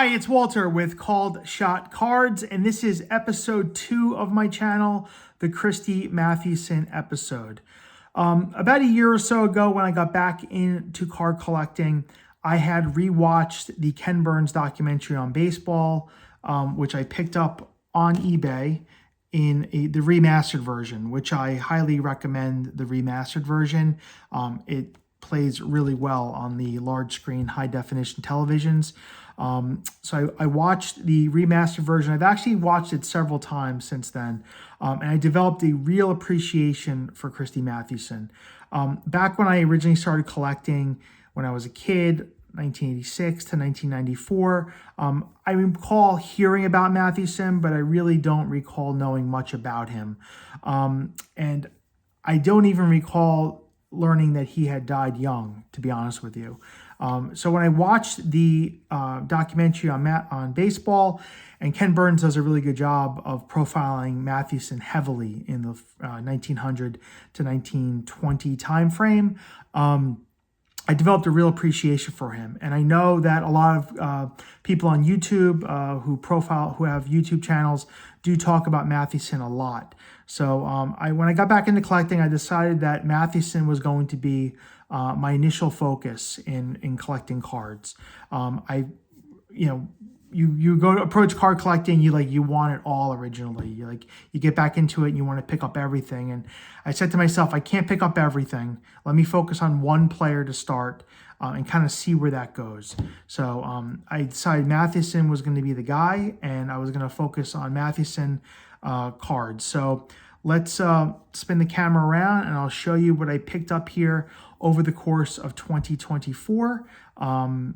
Hi, it's Walter with Called Shot Cards, and this is episode 2 of my channel, the Christy Mathewson episode. About a year or so ago, when I got back into card collecting, I had rewatched the Ken Burns documentary on baseball, which I picked up on eBay in the remastered version, which I highly recommend the remastered version. It plays really well on the large screen, high definition televisions. So I watched the remastered version. I've actually watched it several times since then. And I developed a real appreciation for Christy Mathewson. Back when I originally started collecting, when I was a kid, 1986 to 1994, I recall hearing about Mathewson, but I really don't recall knowing much about him. And I don't even recall learning that he had died young, to be honest with you. So when I watched the documentary on baseball, and Ken Burns does a really good job of profiling Mathewson heavily in the 1900 to 1920 time frame, I developed a real appreciation for him. And I know that a lot of people on YouTube who have YouTube channels do talk about Mathewson a lot. So when I got back into collecting, I decided that Mathewson was going to be my initial focus in collecting cards. You go to approach card collecting, you want it all originally. You get back into it and you want to pick up everything. And I said to myself, I can't pick up everything. Let me focus on one player to start and kind of see where that goes. So I decided Mathewson was going to be the guy, and I was going to focus on Mathewson cards. So let's spin the camera around and I'll show you what I picked up here over the course of 2024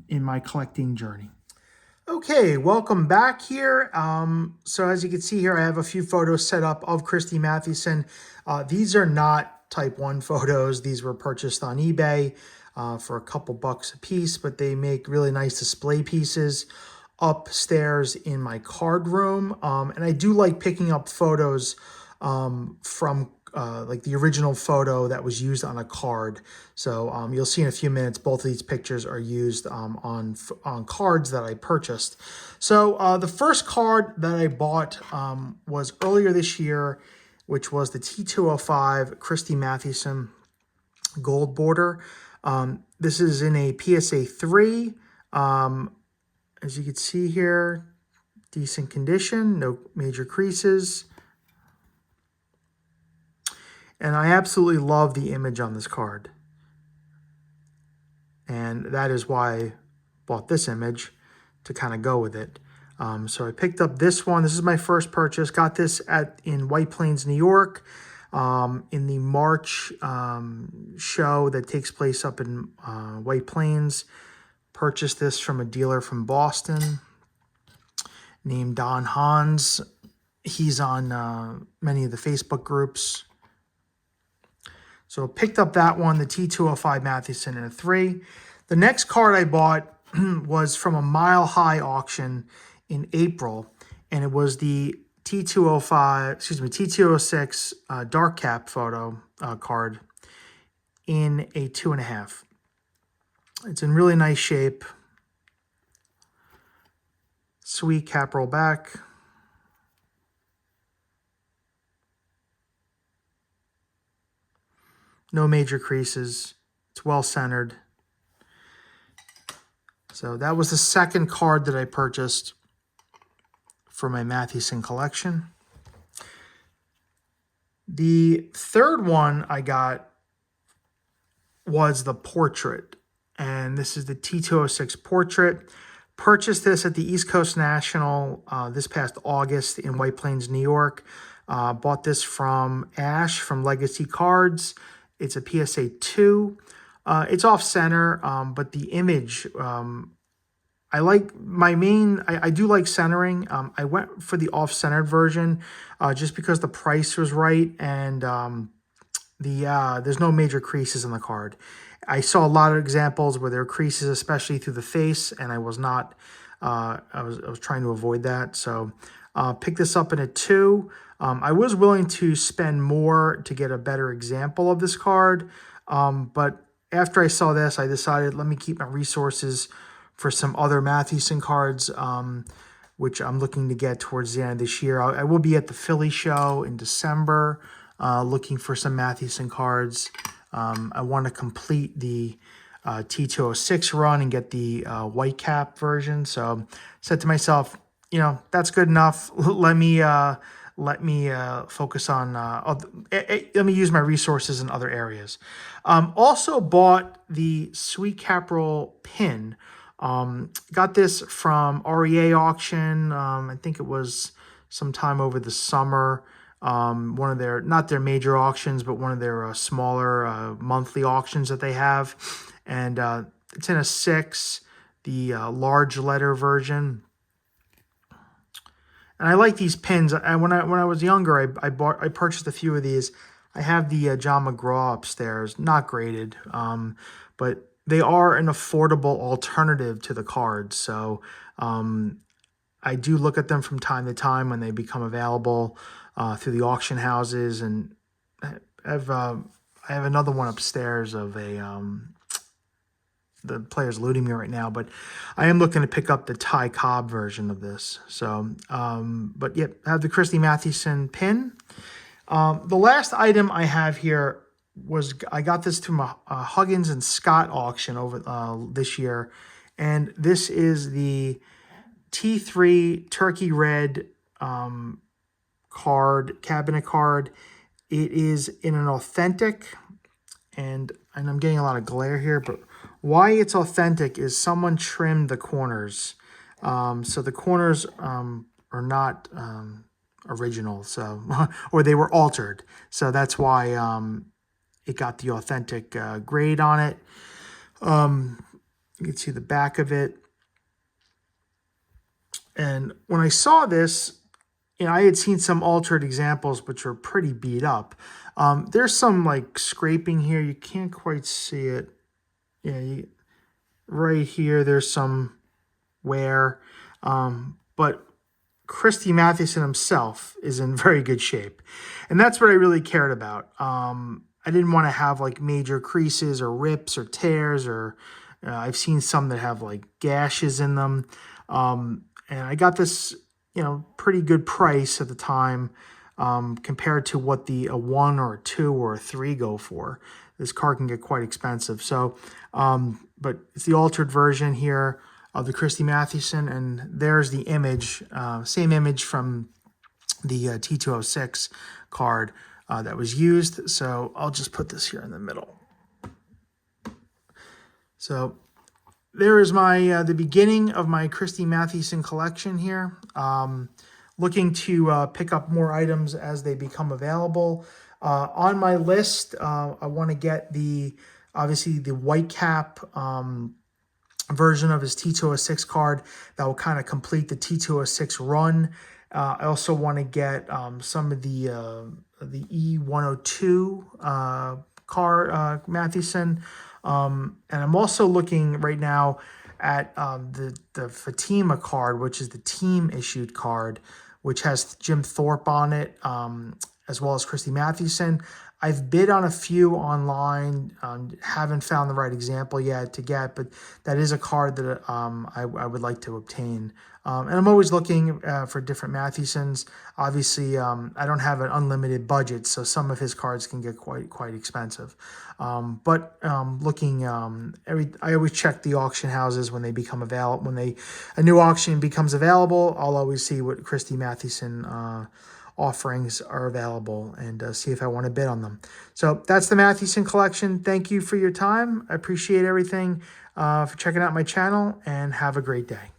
in my collecting journey. Okay, welcome back here. So as you can see here, I have a few photos set up of Christy Mathewson. These are not type 1 photos. These were purchased on eBay for a couple bucks a piece, but they make really nice display pieces upstairs in my card room. And I do like picking up photos from like the original photo that was used on a card. So you'll see in a few minutes, both of these pictures are used on cards that I purchased. So the first card that I bought was earlier this year, which was the T205 Christy Mathewson gold border. This is in a PSA 3. As you can see here, decent condition, no major creases. And I absolutely love the image on this card. And that is why I bought this image, to kind of go with it. So I picked up this one. This is my first purchase. Got this in White Plains, New York, in the March show that takes place up in White Plains. Purchased this from a dealer from Boston named Don Hans. He's on many of the Facebook groups. So picked up that one, the T205 Mathewson in a 3. The next card I bought was from a Mile High auction in April, and it was the T206 dark cap photo card in a 2.5. It's in really nice shape. Sweet cap roll back. No major creases. It's well centered. So that was the second card that I purchased for my Mathewson collection. The third one I got was the portrait. And this is the T206 portrait. Purchased this at the East Coast National this past August in White Plains, New York. Bought this from Ash from Legacy Cards. It's a PSA 2. It's off center, but the image, I like I do like centering. I went for the off-centered version just because the price was right, and there's no major creases in the card. I saw a lot of examples where there are creases, especially through the face, and I was not, I was trying to avoid that. So picked this up in a 2. I was willing to spend more to get a better example of this card, but after I saw this, I decided let me keep my resources for some other Mathewson cards, which I'm looking to get towards the end of this year. I will be at the Philly show in December, looking for some Mathewson cards. I want to complete the T206 run and get the white cap version. So I said to myself, that's good enough. Let me focus on, let me use my resources in other areas. Also bought the Sweet Capital pin. Got this from REA auction. I think it was sometime over the summer. One of their, not their major auctions, but one of their smaller monthly auctions that they have. And it's in a 6, the large letter version. And I like these pins. When I was younger, I purchased a few of these. I have the John McGraw upstairs, not graded, but they are an affordable alternative to the cards. So I do look at them from time to time when they become available through the auction houses. And I have another one upstairs of the player's eluding me right now, but I am looking to pick up the Ty Cobb version of this. So, but yep, I have the Christy Mathewson pin. The last item I have here was, I got this to my Huggins and Scott auction over this year, and this is the T3 Turkey Red cabinet card. It is in an authentic, and I'm getting a lot of glare here, but why it's authentic is someone trimmed the corners. So the corners are not original, so or they were altered. So that's why it got the authentic grade on it. You can see the back of it. And when I saw this, I had seen some altered examples which were pretty beat up. There's some like scraping here. You can't quite see it. Yeah, right here, there's some wear. But Christy Mathewson himself is in very good shape. And that's what I really cared about. I didn't want to have like major creases or rips or tears, or I've seen some that have like gashes in them. And I got this, pretty good price at the time compared to what a 1 or a 2 or a 3 go for. This card can get quite expensive. So, but it's the altered version here of the Christy Mathewson, and there's the image, same image from the T206 card that was used. So I'll just put this here in the middle. So there is my the beginning of my Christy Mathewson collection here. Looking to pick up more items as they become available. On my list, I want to get obviously the white cap version of his T206 card that will kind of complete the T206 run. I also want to get some of the E102 card Mathewson. And I'm also looking right now at the Fatima card, which is the team issued card, which has Jim Thorpe on it, as well as Christy Mathewson. I've bid on a few online, haven't found the right example yet to get, but that is a card that I would like to obtain. And I'm always looking for different Mathewsons. Obviously, I don't have an unlimited budget, so some of his cards can get quite expensive. But looking, I always check the auction houses when they become available. When a new auction becomes available, I'll always see what Christy Mathewson offerings are available and see if I want to bid on them. So that's the Mathewson collection. Thank you for your time. I appreciate everything for checking out my channel, and have a great day.